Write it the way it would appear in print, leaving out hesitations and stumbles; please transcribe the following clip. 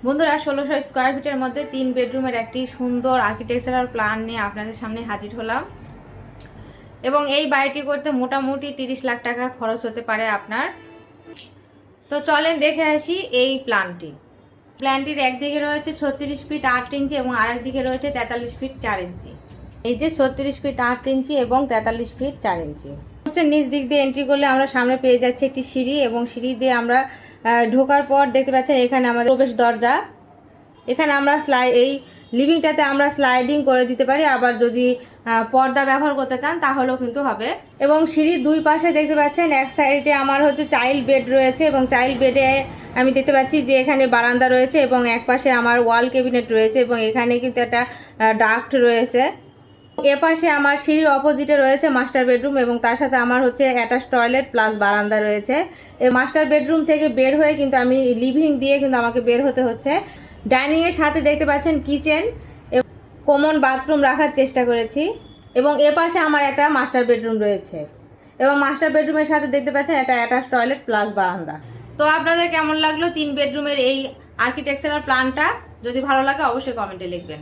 বন্ধুরা ১৬০০ স্কোয়ার ফিটের মধ্যে ৩ বেডরুমের একটি সুন্দর আর্কিটেকচারাল প্ল্যান নিয়ে আপনাদের সামনে হাজির হলাম। এবং এই বাড়িটি করতে মোটামুটি ৩০ লাখ টাকা খরচ হতে পারে আপনার। তো চলেন দেখে আসি এই প্ল্যানটির একদিকে রয়েছে ৩৬ ফিট ৮ ইঞ্চি এবং আরেক দিকে রয়েছে ৪৩ ফিট ৪ ইঞ্চি। এই যে ৩৬ ফিট ৮ ইঞ্চি এবং ৪৩ ফিট ৪ ইঞ্চি। নিচ দিক দিয়ে এন্ট্রি করলে আমরা সামনে পেয়ে যাচ্ছি একটি সিঁড়ি, এবং সিঁড়ি দিয়ে আমরা ঢোকার পর দেখতে পাচ্ছেন এখানে আমাদের প্রবেশ দরজা। এখানে আমরা এই লিভিংটাতে আমরা স্লাইডিং করে দিতে পারি, আবার যদি পর্দা ব্যবহার করতে চান তাহলেও কিন্তু হবে। এবং সিঁড়ির দুই পাশে দেখতে পাচ্ছেন এক সাইডে আমার হচ্ছে চাইল্ড বেড রয়েছে, এবং চাইল্ড বেডে আমি দেখতে পাচ্ছি যে এখানে বারান্দা রয়েছে এবং এক পাশে আমার ওয়াল ক্যাবিনেট রয়েছে, এবং এখানে কিন্তু একটা ডাক্ট রয়েছে। এ পাশে আমার সিঁড়ির অপোজিটে রয়েছে মাস্টার বেডরুম, এবং তার সাথে আমার হচ্ছে অ্যাটাচ টয়লেট প্লাস বারান্দা রয়েছে। এই মাস্টার বেডরুম থেকে বের হয়ে কিন্তু আমি লিভিং দিয়ে কিন্তু আমাকে বের হতে হচ্ছে। ডাইনিংয়ের সাথে দেখতে পাচ্ছেন কিচেন এবং কমন বাথরুম রাখার চেষ্টা করেছি, এবং এ পাশে আমার একটা মাস্টার বেডরুম রয়েছে, এবং মাস্টার বেডরুমের সাথে দেখতে পাচ্ছেন একটা অ্যাটাচ টয়লেট প্লাস বারান্দা। তো আপনাদের কেমন লাগলো 3 বেডরুমের এই আর্কিটেকচারাল প্ল্যানটা? যদি ভালো লাগে অবশ্যই কমেন্টে লিখবেন।